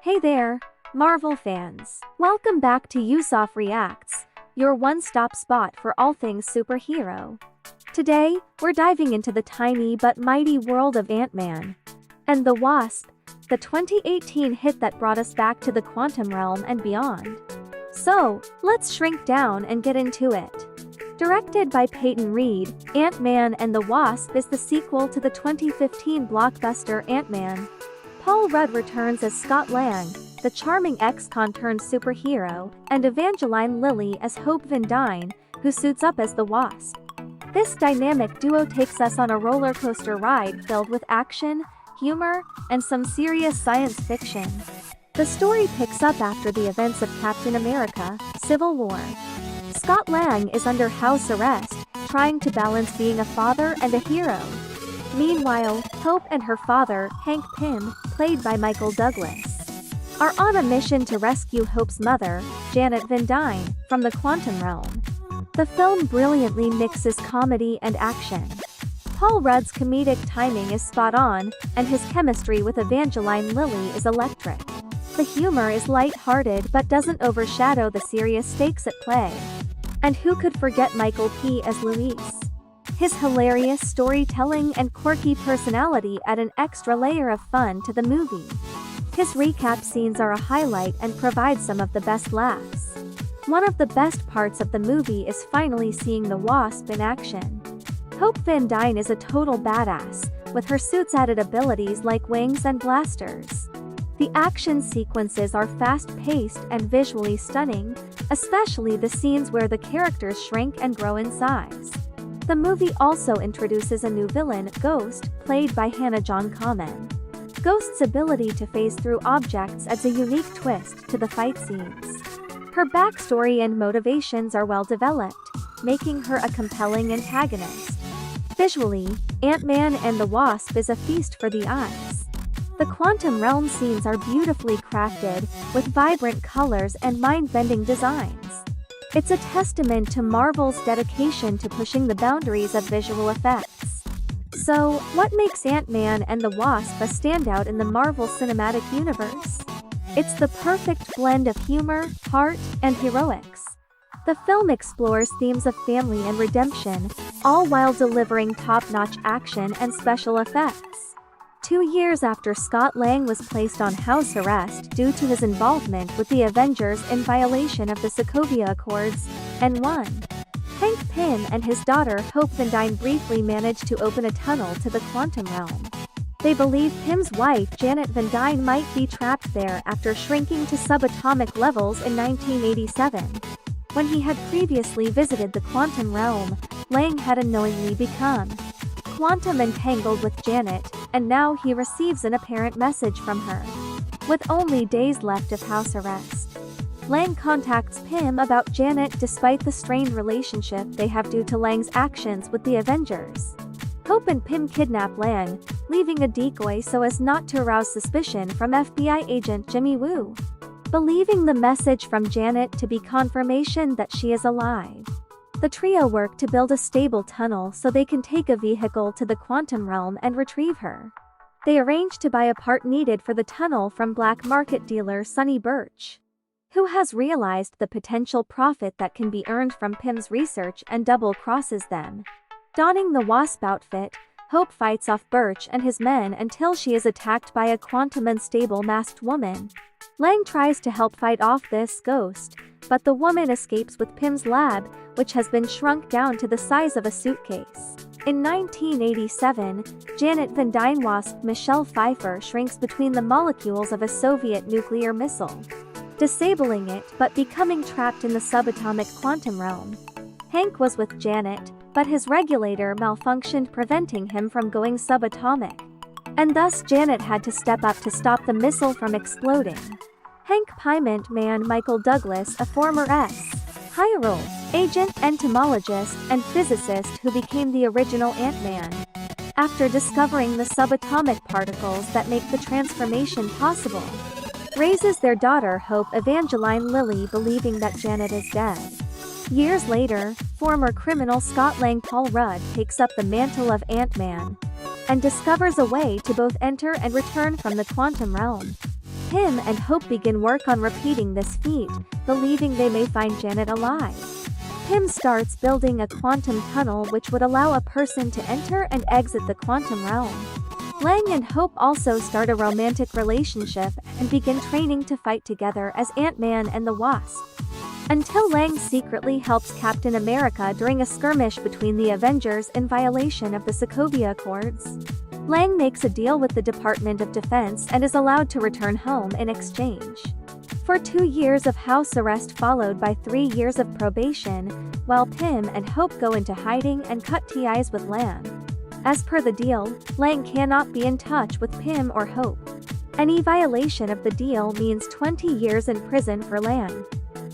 Hey there, Marvel fans. Welcome back to Usof Reacts, your one-stop spot for all things superhero. Today, we're diving into the tiny but mighty world of Ant-Man and the Wasp, the 2018 hit that brought us back to the quantum realm and beyond. So, let's shrink down and get into it. Directed by Peyton Reed, Ant-Man and the Wasp is the sequel to the 2015 blockbuster Ant-Man. Paul Rudd returns as Scott Lang, the charming ex-con turned superhero, and Evangeline Lilly as Hope Van Dyne, who suits up as the Wasp. This dynamic duo takes us on a roller coaster ride filled with action, humor, and some serious science fiction. The story picks up after the events of Captain America: Civil War. Scott Lang is under house arrest, trying to balance being a father and a hero. Meanwhile, Hope and her father, Hank Pym, played by Michael Douglas, are on a mission to rescue Hope's mother, Janet Van Dyne, from the quantum realm. The film brilliantly mixes comedy and action. Paul Rudd's comedic timing is spot on, and his chemistry with Evangeline Lilly is electric. The humor is light-hearted but doesn't overshadow the serious stakes at play. And who could forget Michael P. as Luis? His hilarious storytelling and quirky personality add an extra layer of fun to the movie. His recap scenes are a highlight and provide some of the best laughs. One of the best parts of the movie is finally seeing the Wasp in action. Hope Van Dyne is a total badass, with her suit's added abilities like wings and blasters. The action sequences are fast-paced and visually stunning, especially the scenes where the characters shrink and grow in size. The movie also introduces a new villain, Ghost, played by Hannah-John Kamen. Ghost's ability to phase through objects adds a unique twist to the fight scenes. Her backstory and motivations are well developed, making her a compelling antagonist. Visually, Ant-Man and the Wasp is a feast for the eyes. The quantum realm scenes are beautifully crafted, with vibrant colors and mind-bending designs. It's a testament to Marvel's dedication to pushing the boundaries of visual effects. So, what makes Ant-Man and the Wasp a standout in the Marvel Cinematic Universe? It's the perfect blend of humor, heart, and heroics. The film explores themes of family and redemption, all while delivering top-notch action and special effects. 2 years after Scott Lang was placed on house arrest due to his involvement with the Avengers in violation of the Sokovia Accords, and Hank Pym and his daughter Hope Van Dyne briefly managed to open a tunnel to the quantum realm. They believe Pym's wife Janet Van Dyne might be trapped there after shrinking to subatomic levels in 1987. When he had previously visited the quantum realm, Lang had unknowingly become quantum entangled with Janet, and now he receives an apparent message from her. With only days left of house arrest, Lang contacts Pym about Janet despite the strained relationship they have due to Lang's actions with the Avengers. Hope and Pym kidnap Lang, leaving a decoy so as not to arouse suspicion from FBI agent Jimmy Woo, believing the message from Janet to be confirmation that she is alive. The trio work to build a stable tunnel so they can take a vehicle to the quantum realm and retrieve her. They arrange to buy a part needed for the tunnel from black market dealer Sonny Birch, who has realized the potential profit that can be earned from Pym's research and double-crosses them. Donning the Wasp outfit, Hope fights off Birch and his men until she is attacked by a quantum unstable masked woman. Lang tries to help fight off this ghost, but the woman escapes with Pym's lab, which has been shrunk down to the size of a suitcase. In 1987, Janet Van Dyne Wasp Michelle Pfeiffer shrinks between the molecules of a Soviet nuclear missile, disabling it but becoming trapped in the subatomic quantum realm. Hank was with Janet, but his regulator malfunctioned, preventing him from going subatomic, and thus Janet had to step up to stop the missile from exploding. Hank Piment man Michael Douglas, a former high-role agent, entomologist, and physicist who became the original Ant-Man, after discovering the subatomic particles that make the transformation possible, raises their daughter Hope Evangeline Lilly, believing that Janet is dead. Years later, former criminal Scott Lang Paul Rudd takes up the mantle of Ant-Man, and discovers a way to both enter and return from the quantum realm. Pym and Hope begin work on repeating this feat, believing they may find Janet alive. Pym starts building a quantum tunnel which would allow a person to enter and exit the quantum realm. Lang and Hope also start a romantic relationship and begin training to fight together as Ant-Man and the Wasp. Until Lang secretly helps Captain America during a skirmish between the Avengers in violation of the Sokovia Accords. Lang makes a deal with the Department of Defense and is allowed to return home in exchange for 2 years of house arrest followed by 3 years of probation, while Pym and Hope go into hiding and cut ties with Lang. As per the deal, Lang cannot be in touch with Pym or Hope. Any violation of the deal means 20 years in prison for Lang.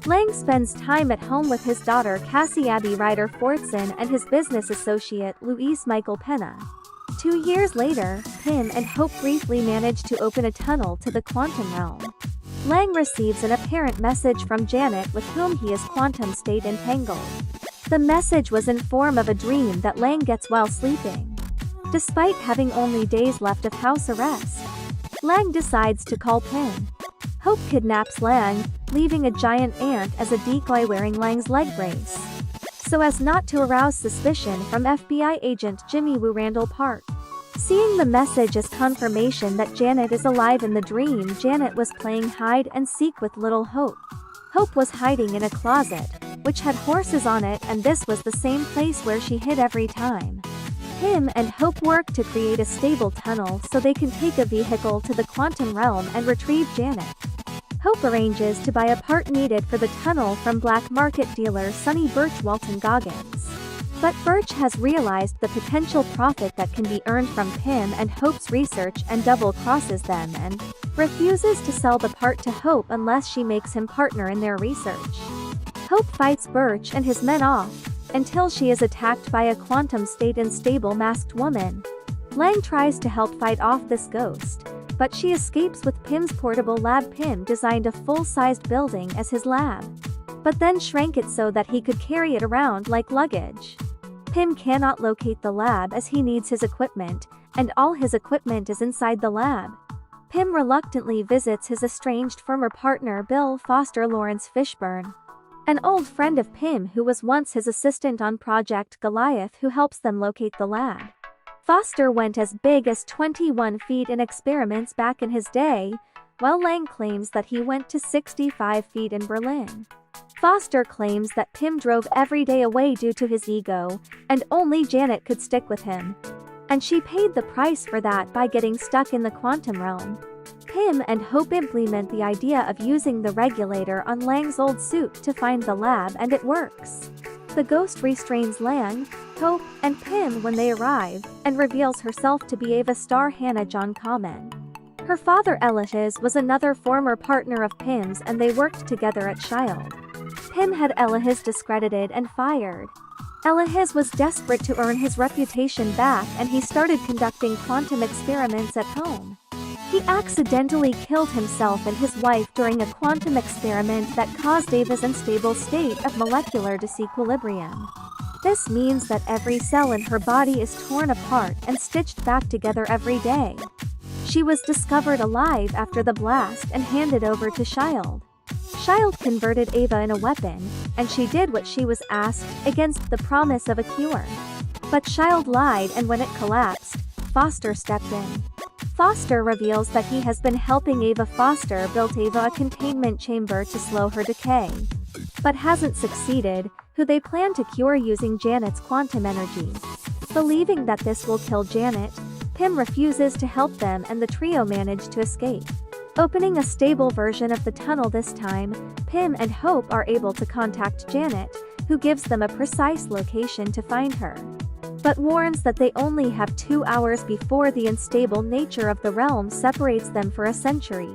Lang spends time at home with his daughter Cassie Abby Ryder-Fortson and his business associate Luis Michael Pena. 2 years later, Pym and Hope briefly manage to open a tunnel to the quantum realm. Lang receives an apparent message from Janet with whom he is quantum state entangled. The message was in form of a dream that Lang gets while sleeping. Despite having only days left of house arrest, Lang decides to call Pym. Hope kidnaps Lang, leaving a giant ant as a decoy wearing Lang's leg brace, so as not to arouse suspicion from FBI agent Jimmy Woo Randall Park. Seeing the message as confirmation that Janet is alive in the dream, Janet was playing hide and seek with little Hope. Hope was hiding in a closet, which had horses on it, and this was the same place where she hid every time. Pym and Hope work to create a stable tunnel so they can take a vehicle to the quantum realm and retrieve Janet. Hope arranges to buy a part needed for the tunnel from black market dealer Sonny Walton Goggins. But Birch has realized the potential profit that can be earned from Pym and Hope's research and double-crosses them and refuses to sell the part to Hope unless she makes him partner in their research. Hope fights Birch and his men off, until she is attacked by a quantum state unstable masked woman. Lang tries to help fight off this ghost, but she escapes with Pym's portable lab. Pym designed a full-sized building as his lab, but then shrank it so that he could carry it around like luggage. Pym cannot locate the lab as he needs his equipment, and all his equipment is inside the lab. Pym reluctantly visits his estranged former partner Bill Foster Laurence Fishburne, an old friend of Pym who was once his assistant on Project Goliath, who helps them locate the lab. Foster went as big as 21 feet in experiments back in his day, while Lang claims that he went to 65 feet in Berlin. Foster claims that Pym drove every day away due to his ego, and only Janet could stick with him. And she paid the price for that by getting stuck in the quantum realm. Pym and Hope implement the idea of using the regulator on Lang's old suit to find the lab, and it works. The ghost restrains Lang, Hope, and Pym when they arrive, and reveals herself to be Ava star Hannah John Kamen. Her father Elias was another former partner of Pym's, and they worked together at Shield. Pym had Elias discredited and fired. Elias was desperate to earn his reputation back, and he started conducting quantum experiments at home. He accidentally killed himself and his wife during a quantum experiment that caused Ava's unstable state of molecular disequilibrium. This means that every cell in her body is torn apart and stitched back together every day. She was discovered alive after the blast and handed over to Shield. Shield converted Ava in a weapon, and she did what she was asked, against the promise of a cure. But Shield lied, and when it collapsed, Foster stepped in. Foster reveals that he has been helping Ava. Foster built Ava a containment chamber to slow her decay, but hasn't succeeded, who they plan to cure using Janet's quantum energy. Believing that this will kill Janet, Pym refuses to help them, and the trio manage to escape. Opening a stable version of the tunnel this time, Pym and Hope are able to contact Janet, who gives them a precise location to find her, but warns that they only have 2 hours before the unstable nature of the realm separates them for a century.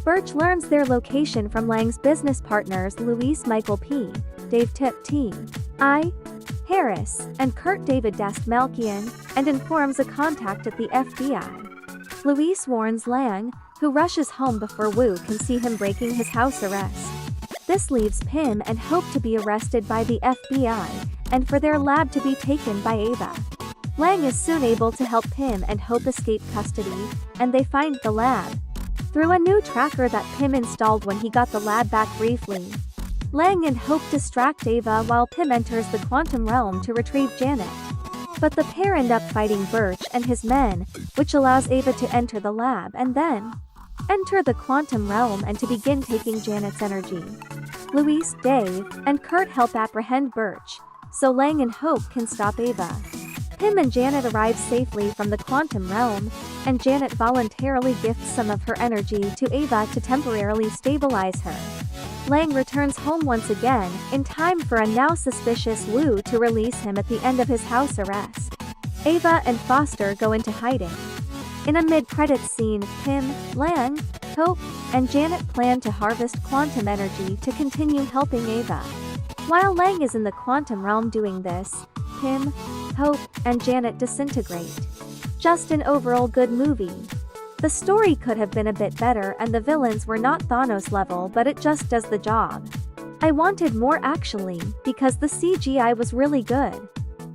Birch learns their location from Lang's business partners Luis Michael P., Dave Tip T. I. Harris, and Kurt David Dastmalchian, and informs a contact at the FBI. Luis warns Lang, who rushes home before Wu can see him breaking his house arrest. This leaves Pym and Hope to be arrested by the FBI, and for their lab to be taken by Ava. Lang is soon able to help Pym and Hope escape custody, and they find the lab. through a new tracker that Pym installed when he got the lab back briefly. Lang and Hope distract Ava while Pym enters the quantum realm to retrieve Janet. But the pair end up fighting Birch and his men, which allows Ava to enter the lab and then enter the quantum realm and to begin taking Janet's energy. Luis, Dave, and Kurt help apprehend Birch, so Lang and Hope can stop Ava. Pym and Janet arrive safely from the quantum realm, and Janet voluntarily gifts some of her energy to Ava to temporarily stabilize her. Lang returns home once again, in time for a now suspicious Wu to release him at the end of his house arrest. Ava and Foster go into hiding. In a mid-credits scene, Pym, Lang, Hope, and Janet plan to harvest quantum energy to continue helping Ava. While Lang is in the quantum realm doing this, Pym, Hope, and Janet disintegrate. Just an overall good movie. The story could have been a bit better and the villains were not Thanos level, but it just does the job. I wanted more actually, because the CGI was really good.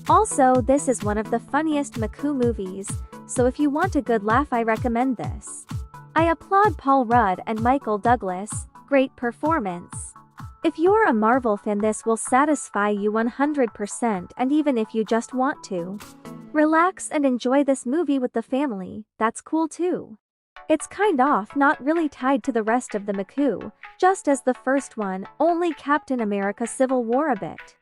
Also, this is one of the funniest Maku movies, so if you want a good laugh I recommend this. I applaud Paul Rudd and Michael Douglas, great performance. If you're a Marvel fan this will satisfy you 100%, and even if you just want to relax and enjoy this movie with the family, that's cool too. It's kind of not really tied to the rest of the Maku, just as the first one, only Captain America Civil War a bit.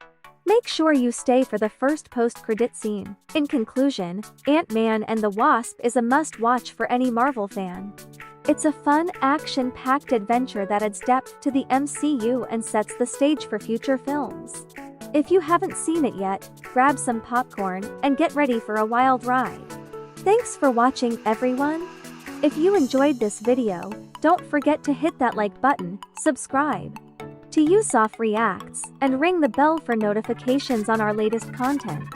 Make sure you stay for the first post-credit scene. In conclusion, Ant-Man and the Wasp is a must-watch for any Marvel fan. It's a fun, action-packed adventure that adds depth to the MCU and sets the stage for future films. If you haven't seen it yet, grab some popcorn and get ready for a wild ride. Thanks for watching, everyone. If you enjoyed this video, don't forget to hit that like button, subscribe to Usoft Reacts, and ring the bell for notifications on our latest content.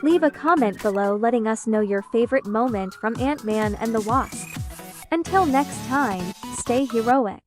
Leave a comment below letting us know your favorite moment from Ant-Man and the Wasp. Until next time, stay heroic.